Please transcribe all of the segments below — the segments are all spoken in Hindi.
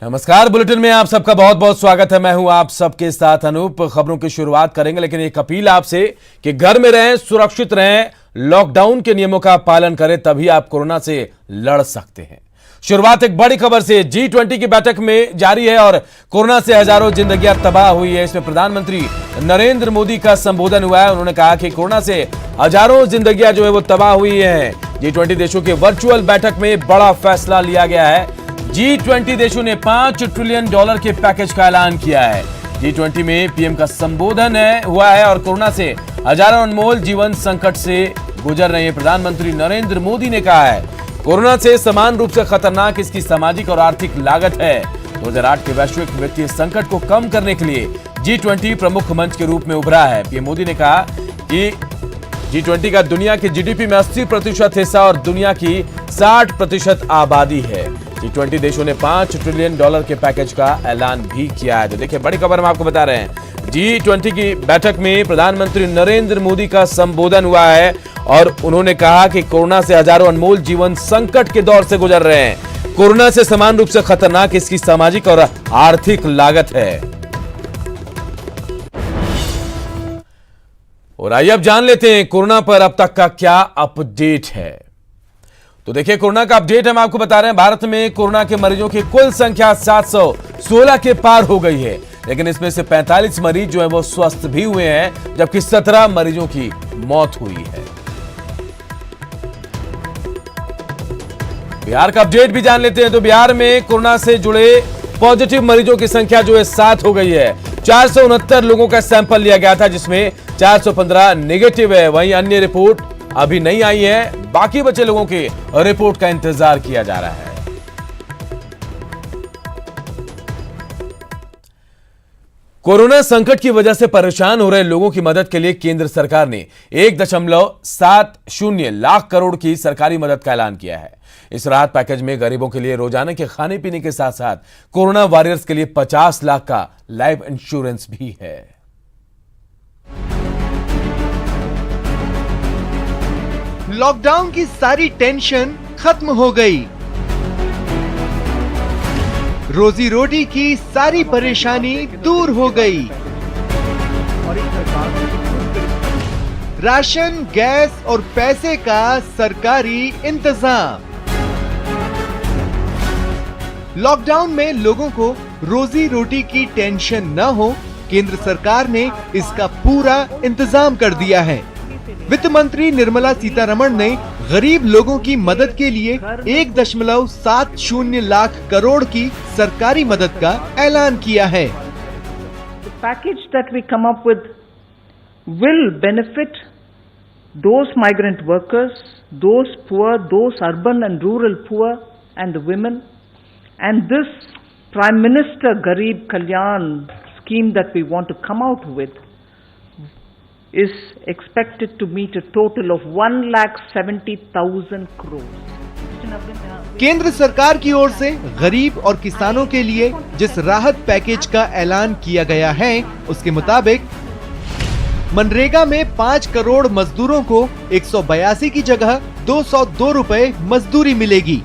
नमस्कार। बुलेटिन में आप सबका बहुत बहुत स्वागत है। मैं हूं आप सबके साथ अनूप। खबरों की शुरुआत करेंगे, लेकिन एक अपील आपसे कि घर में रहें, सुरक्षित रहें, लॉकडाउन के नियमों का पालन करें, तभी आप कोरोना से लड़ सकते हैं। शुरुआत एक बड़ी खबर से। G20 की बैठक में जारी है और कोरोना से हजारों जिंदगियां तबाह हुई है। इसमें प्रधानमंत्री नरेंद्र मोदी का संबोधन हुआ है। उन्होंने कहा कि कोरोना से हजारों जिंदगियां जो है वो तबाह हुई है। G20 देशों की वर्चुअल बैठक में बड़ा फैसला लिया गया है। G20 देशों ने $5 ट्रिलियन के पैकेज का ऐलान किया है। G20 में पीएम का संबोधन हुआ है और कोरोना से हजारों अनमोल जीवन संकट से गुजर रहे हैं। प्रधानमंत्री नरेंद्र मोदी ने कहा है, कोरोना से समान रूप से खतरनाक इसकी सामाजिक और आर्थिक लागत है। 2008 के वैश्विक वित्तीय संकट को कम करने के लिए G20 प्रमुख मंच के रूप में उभरा है। पीएम मोदी ने कहा कि G20 का दुनिया की जीडीपी में 80% हिस्सा और दुनिया की 60% आबादी है। G20 देशों ने $5 ट्रिलियन के पैकेज का ऐलान भी किया है। तो देखिए, बड़ी खबर हम आपको बता रहे हैं। G20 की बैठक में प्रधानमंत्री नरेंद्र मोदी का संबोधन हुआ है और उन्होंने कहा कि कोरोना से हजारों अनमोल जीवन संकट के दौर से गुजर रहे हैं। कोरोना से समान रूप से खतरनाक इसकी सामाजिक और आर्थिक लागत है। और आइए अब जान लेते हैं कोरोना पर अब तक का क्या अपडेट है। तो देखिए, कोरोना का अपडेट हम आपको बता रहे हैं। भारत में कोरोना के मरीजों की कुल संख्या 716 के पार हो गई है, लेकिन इसमें से 45 मरीज जो है वो स्वस्थ भी हुए हैं, जबकि 17 मरीजों की मौत हुई है। बिहार का अपडेट भी जान लेते हैं। तो बिहार में कोरोना से जुड़े पॉजिटिव मरीजों की संख्या जो है 7 हो गई है। 469 लोगों का सैंपल लिया गया था, जिसमें 415 नेगेटिव है। वहीं अन्य रिपोर्ट अभी नहीं आई है। बाकी बचे लोगों की रिपोर्ट का इंतजार किया जा रहा है। कोरोना संकट की वजह से परेशान हो रहे लोगों की मदद के लिए केंद्र सरकार ने 1.70 लाख करोड़ की सरकारी मदद का ऐलान किया है। इस राहत पैकेज में गरीबों के लिए रोजाना के खाने पीने के साथ साथ कोरोना वॉरियर्स के लिए 50 लाख का लाइफ इंश्योरेंस भी है। लॉकडाउन की सारी टेंशन खत्म हो गई। रोजी रोटी की सारी परेशानी दूर हो गई। राशन, गैस और पैसे का सरकारी इंतजाम। लॉकडाउन में लोगों को रोजी रोटी की टेंशन न हो, केंद्र सरकार ने इसका पूरा इंतजाम कर दिया है। वित्त मंत्री निर्मला सीतारमण ने गरीब लोगों की मदद के लिए 1.70 लाख करोड़ की सरकारी मदद का ऐलान किया है। The package that we come up with will benefit those migrant workers, those poor, those urban and rural poor, and the women. And this Prime Minister Garib Kalyan scheme that we want to come out with is expected to meet a total of 1,70,000 crores. केंद्र सरकार की ओर से गरीब और किसानों के लिए जिस राहत पैकेज का ऐलान किया गया है, उसके मुताबिक मनरेगा में 5 करोड़ मजदूरों को 182 की जगह 202 रुपए मजदूरी मिलेगी।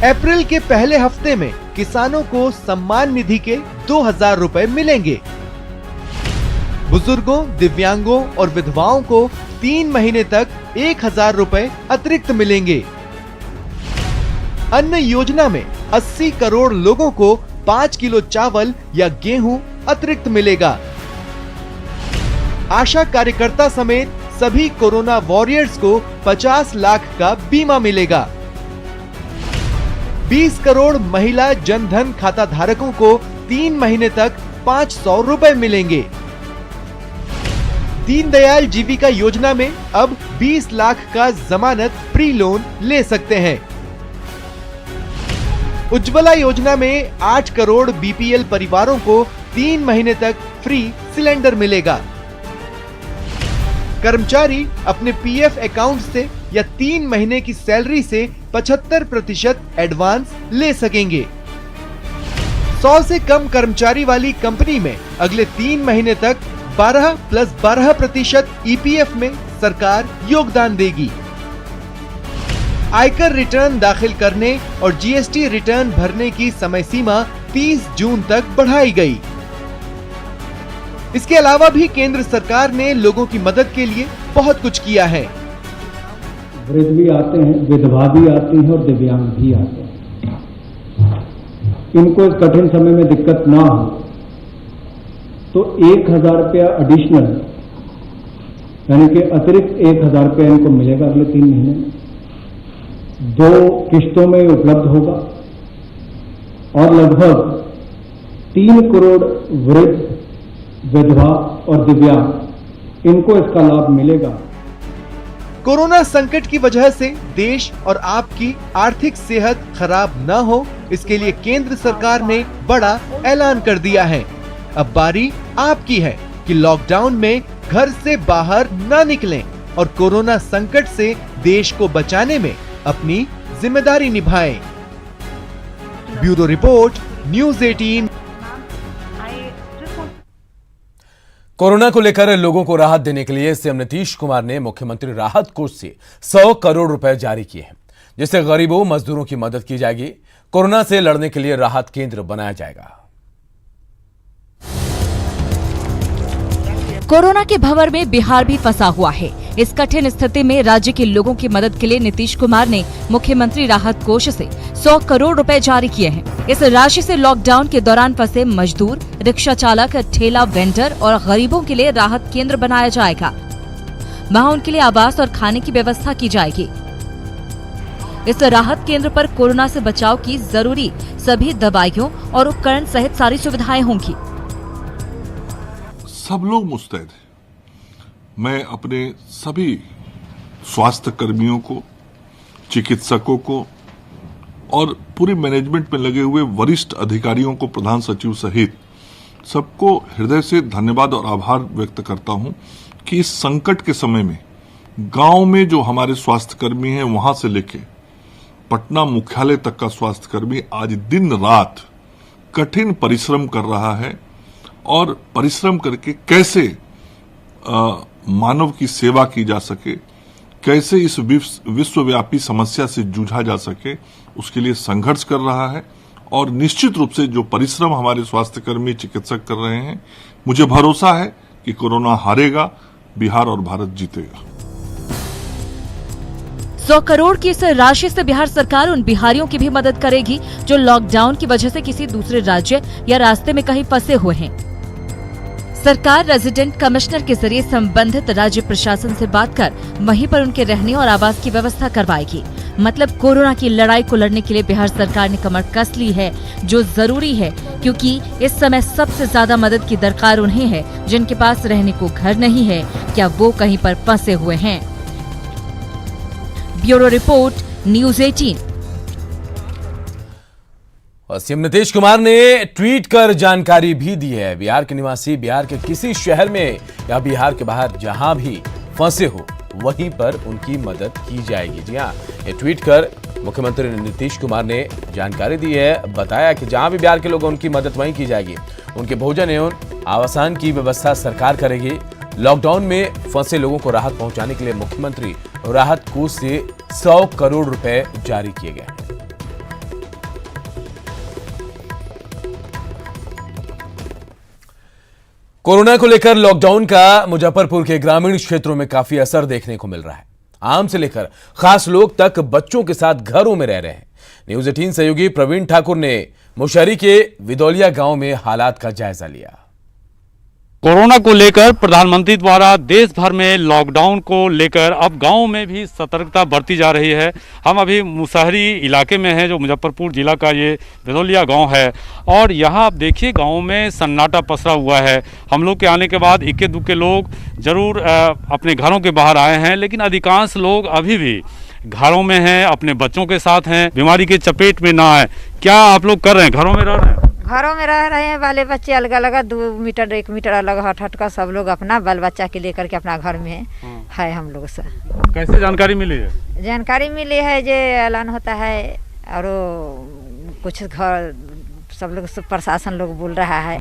अप्रैल के पहले हफ्ते में किसानों को सम्मान निधि के 2000 रुपए मिलेंगे। बुजुर्गों, दिव्यांगों और विधवाओं को 3 महीने तक 1000 रुपए अतिरिक्त मिलेंगे। अन्न योजना में 80 करोड़ लोगों को 5 किलो चावल या गेहूं अतिरिक्त मिलेगा। आशा कार्यकर्ता समेत सभी कोरोना वॉरियर्स को 50 लाख का बीमा मिलेगा। 20 करोड़ महिला जनधन खाता धारकों को 3 महीने तक 500 रुपए मिलेंगे। दीनदयाल जीविका योजना में अब 20 लाख का जमानत प्री लोन ले सकते हैं। उज्ज्वला योजना में 8 करोड़ बीपीएल परिवारों को 3 महीने तक फ्री सिलेंडर मिलेगा। कर्मचारी अपने पीएफ अकाउंट से या 3 महीने की सैलरी से 75% एडवांस ले सकेंगे। 100 से कम कर्मचारी वाली कंपनी में अगले 3 महीने तक 12 + 12% ईपीएफ में सरकार योगदान देगी। आयकर रिटर्न दाखिल करने और जीएसटी रिटर्न भरने की समय सीमा 30 जून तक बढ़ाई गई। इसके अलावा भी केंद्र सरकार ने लोगों की मदद के लिए बहुत कुछ किया है। वृद्ध भी आते हैं, विधवा भी आती हैं और दिव्यांग भी आते हैं। इनको इस कठिन समय में दिक्कत ना हो तो 1,000 रुपया एडिशनल यानी कि अतिरिक्त 1,000 रुपया इनको मिलेगा अगले 3 महीने में। 2 किश्तों में उपलब्ध होगा और लगभग 3 करोड़ वृद्ध, विधवा और दिव्यांग इनको इसका लाभ मिलेगा। कोरोना संकट की वजह से देश और आपकी आर्थिक सेहत खराब न हो, इसके लिए केंद्र सरकार ने बड़ा ऐलान कर दिया है। अब बारी आपकी है कि लॉकडाउन में घर से बाहर न निकलें और कोरोना संकट से देश को बचाने में अपनी जिम्मेदारी निभाएं। Bureau report, news 18। कोरोना को लेकर लोगों को राहत देने के लिए सीएम नीतीश कुमार ने मुख्यमंत्री राहत कोष से 100 करोड़ रुपए जारी किए हैं, जिससे गरीबों मजदूरों की मदद की जाएगी। कोरोना से लड़ने के लिए राहत केंद्र बनाया जाएगा। कोरोना के भंवर में बिहार भी फंसा हुआ है। इस कठिन स्थिति में राज्य के लोगों की मदद के लिए नीतीश कुमार ने मुख्यमंत्री राहत कोष से 100 करोड़ रुपए जारी किए हैं। इस राशि से लॉकडाउन के दौरान फंसे मजदूर, रिक्शा चालक, ठेला वेंडर और गरीबों के लिए राहत केंद्र बनाया जाएगा। वहां उनके लिए आवास और खाने की व्यवस्था की जाएगी। इस राहत केंद्र पर कोरोना से बचाव की जरूरी सभी दवाइयों और उपकरण सहित सारी सुविधाएं होंगी। सब लोग मुस्तैद हैं। मैं अपने सभी स्वास्थ्य कर्मियों को, चिकित्सकों को और पूरी मैनेजमेंट में लगे हुए वरिष्ठ अधिकारियों को, प्रधान सचिव सहित सबको हृदय से धन्यवाद और आभार व्यक्त करता हूं कि इस संकट के समय में गांव में जो हमारे स्वास्थ्य कर्मी हैं, वहां से लेके पटना मुख्यालय तक का स्वास्थ्य कर्मी आज दिन रात कठिन परिश्रम कर रहा है और परिश्रम करके कैसे मानव की सेवा की जा सके, कैसे इस विश्वव्यापी समस्या से जूझा जा सके, उसके लिए संघर्ष कर रहा है। और निश्चित रूप से जो परिश्रम हमारे स्वास्थ्य कर्मी, चिकित्सक कर रहे हैं, मुझे भरोसा है कि कोरोना हारेगा, बिहार और भारत जीतेगा। 100 करोड़ की इस राशि से बिहार सरकार उन बिहारियों की भी मदद करेगी जो लॉकडाउन की वजह से किसी दूसरे राज्य या रास्ते में कहीं फंसे हुए हैं। सरकार रेजिडेंट कमिश्नर के जरिए संबंधित राज्य प्रशासन से बात कर वहीं पर उनके रहने और आवास की व्यवस्था करवाएगी। मतलब कोरोना की लड़ाई को लड़ने के लिए बिहार सरकार ने कमर कस ली है, जो जरूरी है, क्योंकि इस समय सबसे ज्यादा मदद की दरकार उन्हें है जिनके पास रहने को घर नहीं है, क्या वो कहीं पर फंसे हुए हैं। Bureau report, news 18। और सीएम नीतीश कुमार ने ट्वीट कर जानकारी भी दी है। बिहार के निवासी बिहार के किसी शहर में या बिहार के बाहर जहां भी फंसे हो, वहीं पर उनकी मदद की जाएगी। जी हाँ, ये ट्वीट कर मुख्यमंत्री नीतीश कुमार ने जानकारी दी है। बताया कि जहां भी बिहार के लोग, उनकी मदद वहीं की जाएगी। उनके भोजन एवं आवासन की व्यवस्था सरकार करेगी। लॉकडाउन में फंसे लोगों को राहत पहुंचाने के लिए मुख्यमंत्री राहत कोष से 100 करोड़ रुपए जारी किए गए हैं। कोरोना को लेकर लॉकडाउन का मुजफ्फरपुर के ग्रामीण क्षेत्रों में काफी असर देखने को मिल रहा है। आम से लेकर खास लोग तक बच्चों के साथ घरों में रह रहे हैं। न्यूज़ 18 सहयोगी प्रवीण ठाकुर ने मुशहरी के विदौलिया गांव में हालात का जायजा लिया। कोरोना को लेकर प्रधानमंत्री द्वारा देश भर में लॉकडाउन को लेकर अब गांव में भी सतर्कता बरती जा रही है। हम अभी मुशहरी इलाके में हैं, जो मुजफ्फरपुर जिला का ये विदौलिया गांव है, और यहाँ आप देखिए गांव में सन्नाटा पसरा हुआ है। हम लोग के आने के बाद इक्के दुक्के लोग जरूर अपने घरों के बाहर आए हैं, लेकिन अधिकांश लोग अभी भी घरों में हैं, अपने बच्चों के साथ हैं, बीमारी के चपेट में ना आए। क्या आप लोग कर रहे हैं? घरों में रह रहे हैं? घरों में रह रहे हैं, बाले बच्चे अलग अलग 2 मीटर 1 मीटर अलग हट का सब लोग अपना बाल बच्चा के लेकर के अपना घर में है हम लोग से। कैसे जानकारी मिली है? जानकारी मिली है जो ऐलान होता है और कुछ घर सब लोग प्रशासन लोग बोल रहा है।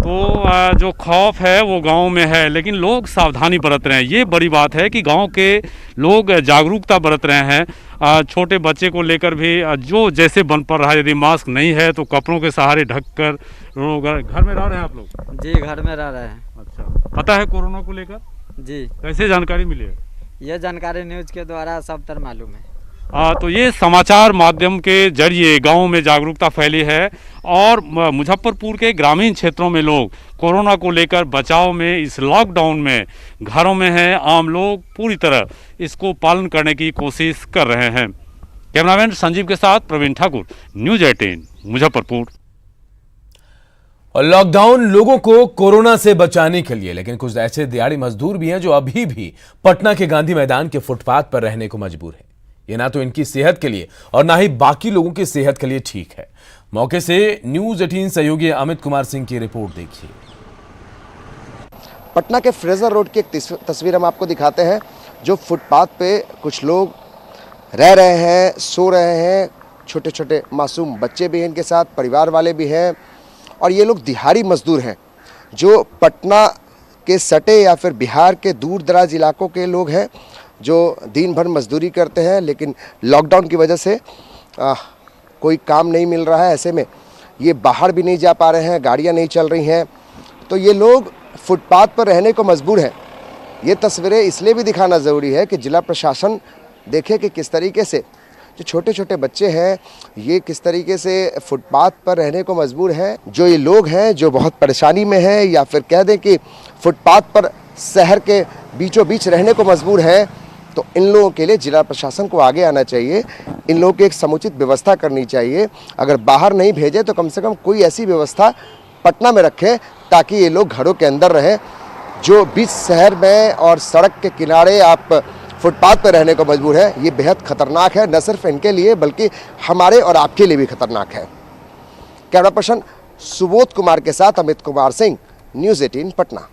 तो जो खौफ है वो गांव में है, लेकिन लोग सावधानी बरत रहे हैं। ये बड़ी बात है कि गांव के लोग जागरूकता बरत रहे हैं। छोटे बच्चे को लेकर भी जो जैसे बन पड़ रहा है, यदि मास्क नहीं है तो कपड़ों के सहारे ढककर लोग घर में रह रहे हैं। आप लोग? जी, घर में रह रहे हैं। अच्छा, पता है कोरोना को लेकर? जी। कैसे जानकारी मिली है? ये जानकारी न्यूज़ के द्वारा सब तरह मालूम है। तो ये समाचार माध्यम के जरिए गांव में जागरूकता फैली है और मुजफ्फरपुर के ग्रामीण क्षेत्रों में लोग कोरोना को लेकर बचाव में इस लॉकडाउन में घरों में हैं। आम लोग पूरी तरह इसको पालन करने की कोशिश कर रहे हैं। कैमरामैन संजीव के साथ प्रवीण ठाकुर, न्यूज़ 18 मुजफ्फरपुर। और लॉकडाउन लोगों को कोरोना से बचाने के लिए, लेकिन कुछ ऐसे दिहाड़ी मजदूर भी हैं जो अभी भी पटना के गांधी मैदान के फुटपाथ पर रहने को मजबूर है। ये ना तो इनकी सेहत के लिए और ना ही बाकी लोगों की सेहत के लिए ठीक है। मौके से न्यूज़ 18 सहयोगी अमित कुमार सिंह की रिपोर्ट देखिए। पटना के फ्रेजर रोड की एक तस्वीर हम आपको दिखाते हैं, जो फुटपाथ पे कुछ लोग रह रहे हैं, सो रहे हैं। छोटे छोटे मासूम बच्चे भी हैं इनके साथ, परिवार वाले भी हैं। और ये लोग दिहाड़ी मजदूर हैं जो पटना के सटे या फिर बिहार के दूर दराज इलाकों के लोग हैं, जो दिन भर मजदूरी करते हैं। लेकिन लॉकडाउन की वजह से कोई काम नहीं मिल रहा है, ऐसे में ये बाहर भी नहीं जा पा रहे हैं, गाड़ियां नहीं चल रही हैं, तो ये लोग फुटपाथ पर रहने को मजबूर हैं। ये तस्वीरें इसलिए भी दिखाना ज़रूरी है कि जिला प्रशासन देखे कि किस तरीके से जो छोटे छोटे बच्चे हैं ये किस तरीके से फुटपाथ पर रहने को मजबूर हैं। जो ये लोग हैं जो बहुत परेशानी में हैं, या फिर कह दें कि फुटपाथ पर शहर के बीचों बीच रहने को मजबूर हैं, तो इन लोगों के लिए जिला प्रशासन को आगे आना चाहिए। इन लोगों की एक समुचित व्यवस्था करनी चाहिए। अगर बाहर नहीं भेजे तो कम से कम कोई ऐसी व्यवस्था पटना में रखें ताकि ये लोग घरों के अंदर रहें। जो बीच शहर में और सड़क के किनारे आप फुटपाथ पर रहने को मजबूर है, ये बेहद खतरनाक है, न सिर्फ इनके लिए बल्कि हमारे और आपके लिए भी खतरनाक है। कैमरा पर्सन सुबोध कुमार के साथ अमित कुमार सिंह, न्यूज़ 18 पटना।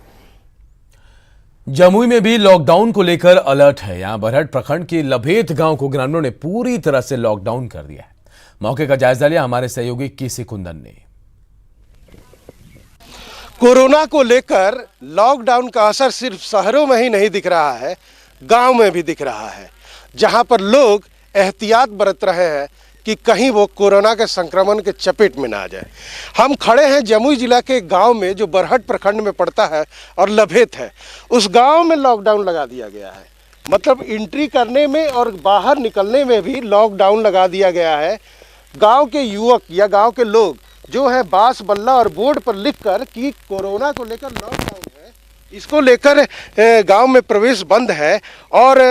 जमुई में भी लॉकडाउन को लेकर अलर्ट है। यहां बरहट प्रखंड के लभेत गांव को ग्रामीणों ने पूरी तरह से लॉकडाउन कर दिया है। मौके का जायजा लिया हमारे सहयोगी केसी कुंदन ने। कोरोना को लेकर लॉकडाउन का असर सिर्फ शहरों में ही नहीं दिख रहा है, गांव में भी दिख रहा है, जहां पर लोग एहतियात बरत रहे हैं कि कहीं वो कोरोना के संक्रमण के चपेट में ना आ जाए। हम खड़े हैं जमुई जिला के गांव में, जो बरहट प्रखंड में पड़ता है और लभेत है। उस गांव में लॉकडाउन लगा दिया गया है, मतलब एंट्री करने में और बाहर निकलने में भी लॉकडाउन लगा दिया गया है। गांव के युवक या गांव के लोग जो है बांस बल्ला और बोर्ड पर लिखकर कि कोरोना को लेकर लॉकडाउन है, इसको लेकर गांव में प्रवेश बंद है और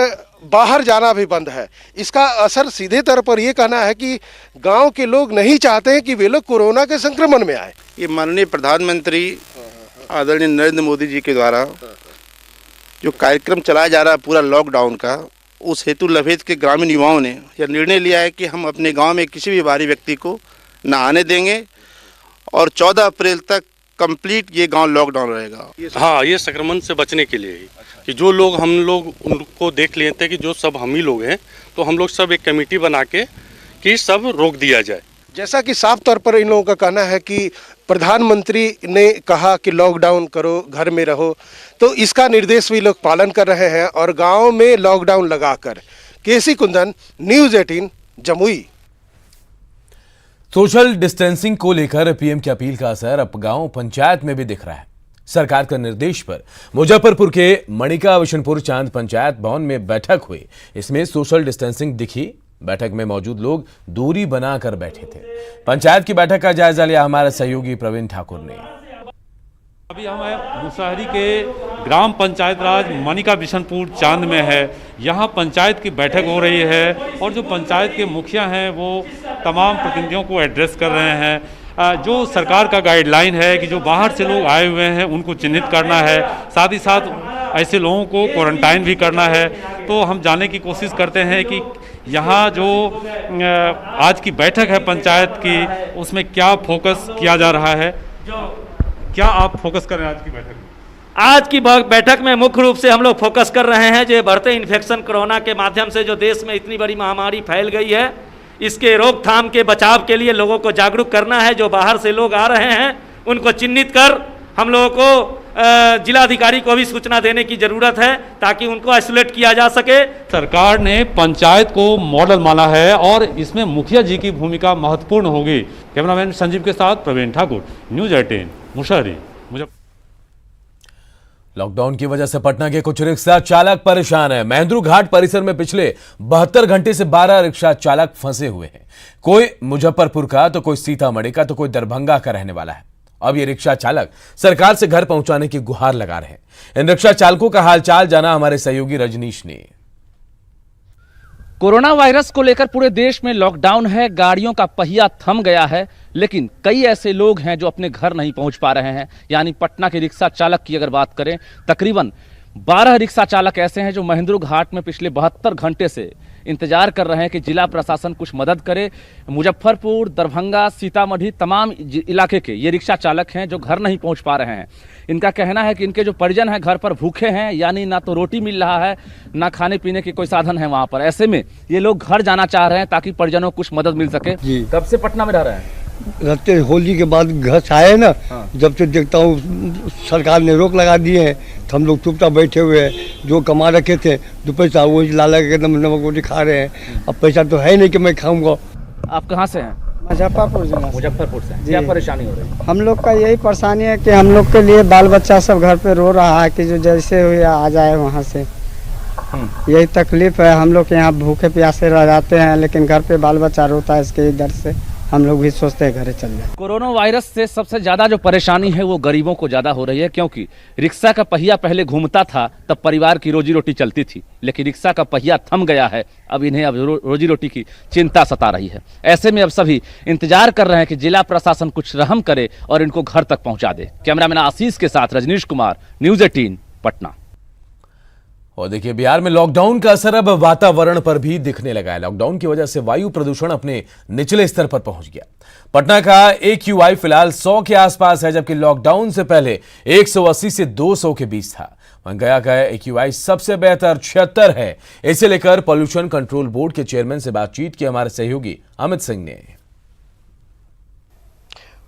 बाहर जाना भी बंद है। इसका असर सीधे तौर पर ये कहना है कि गांव के लोग नहीं चाहते हैं कि वे लोग कोरोना के संक्रमण में आए। ये माननीय प्रधानमंत्री आदरणीय नरेंद्र मोदी जी के द्वारा जो कार्यक्रम चलाया जा रहा है पूरा लॉकडाउन का, उस हेतु लभेत के ग्रामीण युवाओं ने यह निर्णय लिया है कि हम अपने गाँव में किसी भी बाहरी व्यक्ति को न आने देंगे और 14 अप्रैल तक कंप्लीट ये गांव लॉकडाउन रहेगा। हाँ, ये संक्रमण से बचने के लिए ही कि जो लोग हम लोग उनको देख लिए थे कि जो सब हम ही लोग हैं, तो हम लोग सब एक कमेटी बना के कि सब रोक दिया जाए। जैसा कि साफ तौर पर इन लोगों का कहना है कि प्रधानमंत्री ने कहा कि लॉकडाउन करो, घर में रहो, तो इसका निर्देश भी लोग पालन कर रहे हैं और गाँव में लॉकडाउन लगाकर। KC Kundan, news 18 Jamui. Social distancing को लेकर पीएम की अपील का असर अब गांव पंचायत में भी दिख रहा है। सरकार के निर्देश पर मुजफ्फरपुर के मणिका विशनपुर चांद पंचायत भवन में बैठक हुई। इसमें सोशल डिस्टेंसिंग दिखी। बैठक में मौजूद लोग दूरी बनाकर बैठे थे। पंचायत की बैठक का जायजा लिया हमारे सहयोगी प्रवीण ठाकुर ने। अभी हम मुसहरी के ग्राम पंचायत राज मणिका बिशनपुर चांद में है। यहाँ पंचायत की बैठक हो रही है और जो पंचायत के मुखिया हैं वो तमाम प्रतिनिधियों को एड्रेस कर रहे हैं। जो सरकार का गाइडलाइन है कि जो बाहर से लोग आए हुए हैं उनको चिन्हित करना है, साथ ही साथ ऐसे लोगों को क्वारंटाइन भी करना है। तो हम जानने की कोशिश करते हैं कि यहाँ जो आज की बैठक है पंचायत की, उसमें क्या फोकस किया जा रहा है। क्या आप फोकस कर रहे हैं आज की बैठक में? आज की बैठक में मुख्य रूप से हम लोग फोकस कर रहे हैं जो बढ़ते इन्फेक्शन कोरोना के माध्यम से जो देश में इतनी बड़ी महामारी फैल गई है, इसके रोकथाम के बचाव के लिए लोगों को जागरूक करना है। जो बाहर से लोग आ रहे हैं उनको चिन्हित कर हम लोगों को जिलाधिकारी को भी सूचना देने की जरूरत है ताकि उनको आइसोलेट किया जा सके। सरकार ने पंचायत को मॉडल माना है और इसमें मुखिया जी की भूमिका महत्वपूर्ण होगी। कैमरामैन संजीव के साथ प्रवीण ठाकुर, न्यूज 18 मुशहरी। लॉकडाउन की वजह से पटना के कुछ रिक्शा चालक परेशान है। महेंद्रू घाट परिसर में पिछले 72 घंटे से 12 रिक्शा चालक फंसे हुए हैं। कोई मुजफ्फरपुर का, तो कोई सीतामढ़ी का, तो कोई दरभंगा का रहने वाला है। अब ये रिक्शा चालक सरकार से घर पहुंचाने की गुहार लगा रहे हैं। इन रिक्शा चालकों का हालचाल जाना हमारे सहयोगी रजनीश ने। कोरोना वायरस को लेकर पूरे देश में लॉकडाउन है, गाड़ियों का पहिया थम गया है, लेकिन कई ऐसे लोग हैं जो अपने घर नहीं पहुंच पा रहे हैं। यानी पटना के रिक्शा चालक की अगर बात करें, तकरीबन 12 रिक्शा चालक ऐसे हैं जो महेंद्रू घाट में पिछले 72 घंटे से इंतजार कर रहे हैं कि जिला प्रशासन कुछ मदद करे। मुजफ्फरपुर, दरभंगा, सीतामढ़ी तमाम इलाके के ये रिक्शा चालक हैं जो घर नहीं पहुंच पा रहे हैं। इनका कहना है कि इनके जो परिजन हैं घर पर भूखे हैं, यानी ना तो रोटी मिल रहा है ना खाने पीने के कोई साधन है वहां पर। ऐसे में ये लोग घर जाना चाह रहे हैं ताकि परिजनों को कुछ मदद मिल सके। कब से पटना में रह रहे हैं? रहते होली के बाद घर से आए ना। हाँ। जब से देखता हूँ सरकार ने रोक लगा दिए हैं तो हम लोग चुपचाप बैठे हुए हैं। जो कमा रखे थे 2 पैसा वो लाला के नमक रोटी खा रहे हैं। अब पैसा तो है नहीं कि मैं खाऊंगा। आप कहाँ से हैं? मुजफ्फरपुर जिला। मुजफ्फरपुर से। क्या परेशानी हो रही है? हम लोग का यही परेशानी है कि हम लोग के लिए बाल बच्चा सब घर पे रो रहा है कि जो जैसे हुए आ जाए वहाँ से। यही तकलीफ है। हम लोग यहाँ भूखे प्यासे रह जाते हैं, लेकिन घर पे बाल बच्चा रोता है, इसके डर से हम लोग भी सोचते हैं घर चल जाए। कोरोना वायरस से सबसे ज्यादा जो परेशानी है वो गरीबों को ज्यादा हो रही है, क्योंकि रिक्शा का पहिया पहले घूमता था तब परिवार की रोजी रोटी चलती थी, लेकिन रिक्शा का पहिया थम गया है। अब इन्हें अब रोजी रोटी की चिंता सता रही है। ऐसे में अब सभी इंतजार कर रहे हैं कि जिला प्रशासन कुछ रहम करे और इनको घर तक पहुंचा दे। कैमरामैन आशीष के साथ रजनीश कुमार, न्यूज 18 पटना। और देखिए, बिहार में लॉकडाउन का असर अब वातावरण पर भी दिखने लगा है। लॉकडाउन की वजह से वायु प्रदूषण अपने निचले स्तर पर पहुंच गया। पटना का AQI फिलहाल 100 के आसपास है, जबकि लॉकडाउन से पहले 180 से 200 के बीच था। वहीं गया का AQI सबसे बेहतर 76 है। इसे लेकर पॉल्यूशन कंट्रोल बोर्ड के चेयरमैन से बातचीत की हमारे सहयोगी अमित सिंह ने।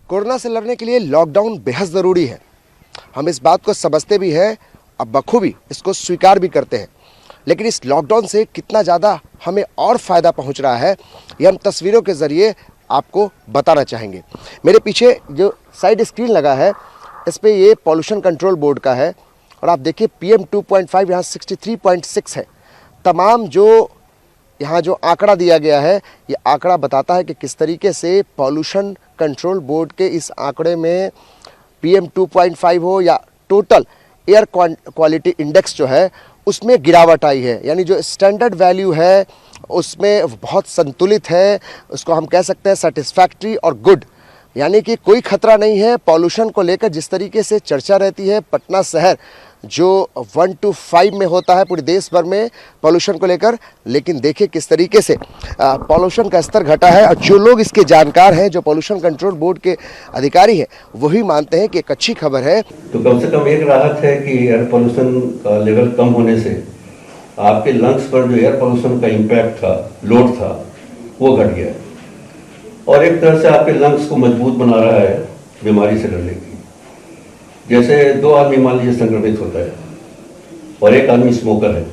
कोरोना से लड़ने के लिए लॉकडाउन बेहद जरूरी है। हम इस बात को समझते भी हैं, अब बखूबी इसको स्वीकार भी करते हैं। लेकिन इस लॉकडाउन से कितना ज़्यादा हमें और फ़ायदा पहुंच रहा है, ये हम तस्वीरों के ज़रिए आपको बताना चाहेंगे। मेरे पीछे जो साइड स्क्रीन लगा है, इस पे ये पॉल्यूशन कंट्रोल बोर्ड का है और आप देखिए PM 2.5 यहाँ 63.6 है। तमाम जो यहाँ जो आंकड़ा दिया गया है, ये आंकड़ा बताता है कि किस तरीके से पॉल्यूशन कंट्रोल बोर्ड के इस आंकड़े में PM 2.5 हो या टोटल एयर क्वालिटी इंडेक्स जो है उसमें गिरावट आई है। यानी जो स्टैंडर्ड वैल्यू है उसमें बहुत संतुलित है। उसको हम कह सकते हैं सेटिस्फैक्ट्री और गुड, यानी कि कोई खतरा नहीं है। पॉल्यूशन को लेकर जिस तरीके से चर्चा रहती है, पटना शहर जो 1 to 5 में होता है पूरे देश भर में पॉल्यूशन को लेकर, लेकिन देखिए किस तरीके से पॉल्यूशन का स्तर घटा है। और जो लोग इसके जानकार हैं, जो पॉल्यूशन कंट्रोल बोर्ड के अधिकारी हैं, वही मानते हैं कि एक अच्छी खबर है। तो कम से कम एक राहत है कि एयर पॉल्यूशन का लेवल कम होने से आपके लंग्स पर जो एयर पॉल्यूशन का इम्पैक्ट था, लोड था, वो घट गया है और एक तरह से आपके लंग्स को मजबूत बना रहा है बीमारी से लड़ने की। जैसे 2 आदमी मान लीजिए संक्रमित होता है और एक आदमी स्मोकर है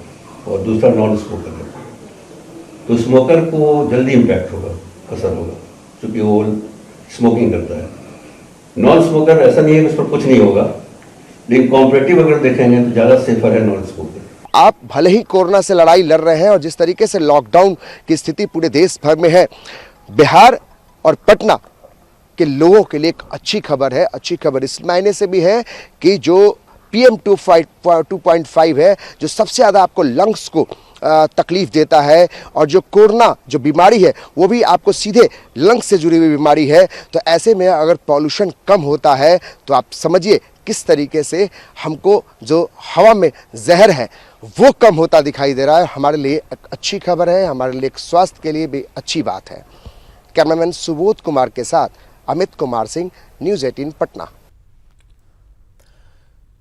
और दूसरा नॉन स्मोकर है, तो स्मोकर को जल्दी इम्पैक्ट होगा, असर होगा, क्योंकि वो स्मोकिंग करता है। नॉन स्मोकर ऐसा नहीं है कि उस पर कुछ नहीं होगा, लेकिन कॉम्परेटिव अगर देखेंगे तो ज़्यादा सेफर है नॉन स्मोकर। आप भले ही कोरोना से लड़ाई लड़ रहे हैं और जिस तरीके से लॉकडाउन की स्थिति पूरे देश भर में है, बिहार और पटना के लोगों के लिए एक अच्छी खबर है। अच्छी खबर इस मायने से भी है कि जो PM 2.5 है, जो सबसे ज़्यादा आपको लंग्स को तकलीफ देता है, और जो कोरोना जो बीमारी है वो भी आपको सीधे लंग्स से जुड़ी हुई बीमारी है। तो ऐसे में अगर पॉल्यूशन कम होता है तो आप समझिए किस तरीके से हमको जो हवा में जहर है वो कम होता दिखाई दे रहा है। हमारे लिए एक अच्छी खबर है, हमारे लिए स्वास्थ्य के लिए भी अच्छी बात है। कैमरामैन सुबोध कुमार के साथ अमित कुमार सिंह, न्यूज 18 पटना।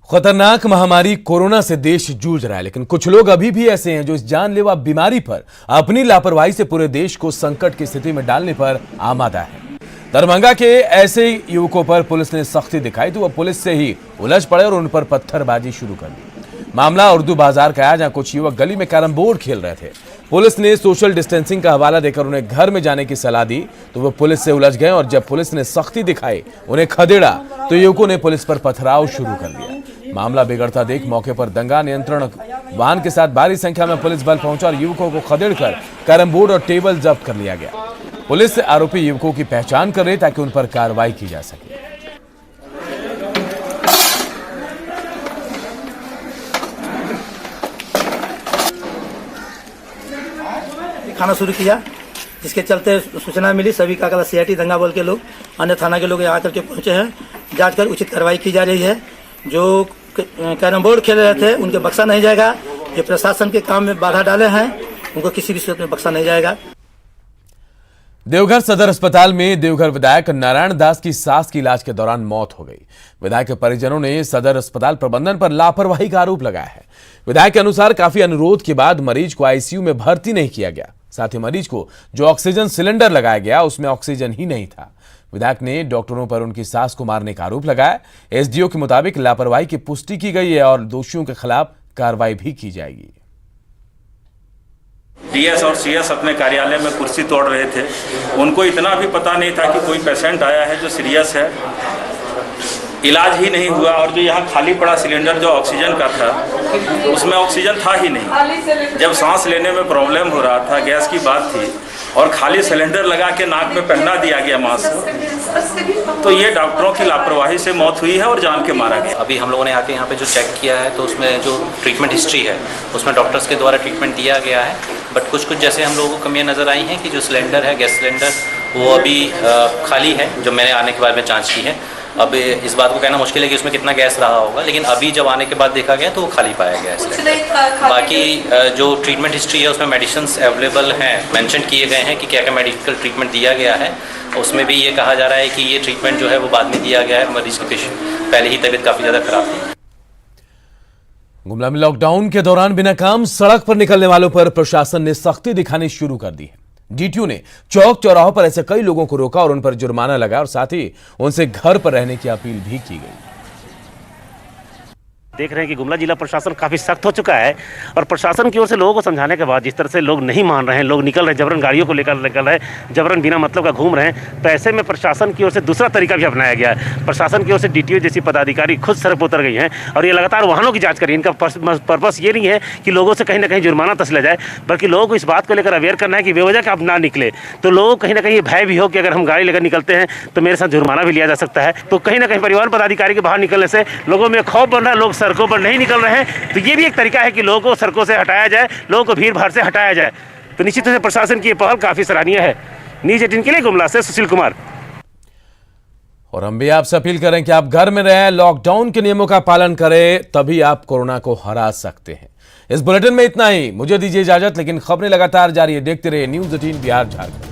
खतरनाक महामारी कोरोना से देश जूझ रहा है, लेकिन कुछ लोग अभी भी ऐसे हैं जो इस जानलेवा बीमारी पर अपनी लापरवाही से पूरे देश को संकट की स्थिति में डालने पर आमादा है। दरभंगा के ऐसे युवकों पर पुलिस ने सख्ती दिखाई तो वह पुलिस से ही उलझ पड़े और उन पर पत्थरबाजी शुरू कर दी। मामला उर्दू बाजार का है, जहां कुछ युवक गली में कैरम बोर्ड खेल रहे थे। पुलिस ने सोशल डिस्टेंसिंग का हवाला देकर उन्हें घर में जाने की सलाह दी तो वो पुलिस से उलझ गए और जब पुलिस ने सख्ती दिखाई, उन्हें खदेड़ा तो युवकों ने पुलिस पर पथराव शुरू कर दिया। मामला बिगड़ता देख मौके पर दंगा नियंत्रण वाहन के साथ भारी संख्या में पुलिस बल पहुंचा और युवकों को खदेड़कर कैरम बोर्ड और टेबल जब्त कर लिया गया। पुलिस आरोपी युवकों की पहचान कर रही ताकि उन पर कार्रवाई की जा सके। खाना शुरू किया, जिसके चलते सूचना मिली, सभी का सीआईटी दंगा बोल के लोग, अन्य थाना के लोग यहाँ आकर के पहुंचे हैं। जांच कर उचित कार्रवाई की जा रही है। जो कैरम बोर्ड खेल रहे थे उनके बख्शा नहीं जाएगा। जो प्रशासन के काम में बाधा डाले हैं उनको किसी भी सूरत में बख्शा नहीं जाएगा। देवघर सदर अस्पताल में देवघर विधायक नारायण दास की सास की इलाज के दौरान मौत हो गई। विधायक के परिजनों ने सदर अस्पताल प्रबंधन पर लापरवाही का आरोप लगाया है। विधायक के अनुसार काफी अनुरोध के बाद मरीज को आईसीयू में भर्ती नहीं किया गया। साथ ही मरीज को जो ऑक्सीजन सिलेंडर लगाया गया उसमें ऑक्सीजन ही नहीं था। विधायक ने डॉक्टरों पर उनकी सास को मारने का आरोप लगाया। एसडीओ के मुताबिक लापरवाही की पुष्टि की गई है और दोषियों के खिलाफ कार्रवाई भी की जाएगी। डीएस और सीएस अपने कार्यालय में कुर्सी तोड़ रहे थे। उनको इतना भी पता नहीं था कि कोई पेशेंट आया है जो सीरियस है, इलाज ही नहीं हुआ। और जो यहाँ खाली पड़ा सिलेंडर जो ऑक्सीजन का था उसमें ऑक्सीजन था ही नहीं। जब सांस लेने में प्रॉब्लम हो रहा था, गैस की बात थी और खाली सिलेंडर लगा के नाक में पहना दिया गया मास्क, तो ये डॉक्टरों की लापरवाही से मौत हुई है और जान के मारा गया। अभी हम लोगों ने आके यहाँ पे जो चेक किया है तो उसमें जो ट्रीटमेंट हिस्ट्री है उसमें डॉक्टर्स के द्वारा ट्रीटमेंट दिया गया है, बट कुछ जैसे हम लोगों को कमियाँ नज़र आई हैं कि जो सिलेंडर है, गैस सिलेंडर, वो अभी खाली है। जो मैंने आने के बाद में जाँच की है, अब इस बात को कहना मुश्किल है कि उसमें कितना गैस रहा होगा, लेकिन अभी जब आने के बाद देखा गया तो वो खाली पाया गया है। बाकी जो ट्रीटमेंट हिस्ट्री है उसमें मेडिसिन्स अवेलेबल हैं, मेंशन किए गए हैं कि क्या क्या मेडिकल ट्रीटमेंट दिया गया है। उसमें भी ये कहा जा रहा है कि ये ट्रीटमेंट जो है वो बाद में दिया गया है। मरीज की पहले ही तबीयत काफ़ी ज़्यादा खराब थी। गुमला में लॉकडाउन के दौरान बिना काम सड़क पर निकलने वालों पर प्रशासन ने सख्ती दिखानी शुरू कर दी है। डीटीओ ने चौक चौराहों पर ऐसे कई लोगों को रोका और उन पर जुर्माना लगाया और साथ ही उनसे घर पर रहने की अपील भी की गई। देख रहे हैं कि गुमला जिला प्रशासन काफ़ी सख्त हो चुका है और प्रशासन की ओर से लोगों को समझाने के बाद जिस तरह से लोग नहीं मान रहे हैं, लोग निकल रहे हैं, जबरन गाड़ियों को लेकर निकल रहे हैं, जबरन बिना मतलब का घूम रहे हैं, तो ऐसे में प्रशासन की ओर से दूसरा तरीका भी अपनाया गया है। प्रशासन की ओर से डीटीओ जैसी पदाधिकारी खुद सड़क पर उतर गई हैं और ये लगातार वाहनों की जाँच करी। इनका पर्पस ये नहीं है कि लोगों से कहीं ना कहीं जुर्माना तसला जाए, बल्कि लोगों को इस बात को लेकर अवेयर करना है कि बेवजह का आप ना निकले। तो लोगों को कहीं ना कहीं भय भी हो कि अगर हम गाड़ी लेकर निकलते हैं तो मेरे साथ जुर्माना भी लिया जा सकता है। तो कहीं ना कहीं परिवहन पदाधिकारी के बाहर निकलने से लोगों में खौफ बन रहा है, लोग सड़कों पर नहीं निकल रहे हैं। तो ये भी एक तरीका है कि लोगों को सड़कों से हटाया जाए, लोगों को भीड़ भाड़ से हटाया जाए। तो निश्चित रूप से प्रशासन की पहल काफी सराहनीय है। न्यूज़ 18 के लिए गुमला से सुशील कुमार। और हम भी आपसे अपील करें कि आप घर में रहें, लॉकडाउन के नियमों का पालन करें, तभी आप कोरोना को हरा सकते हैं। इस बुलेटिन में इतना ही, मुझे दीजिए इजाजत, लेकिन खबरें लगातार जारी है। देखते रहिए न्यूज़ 18 बिहार झारखंड।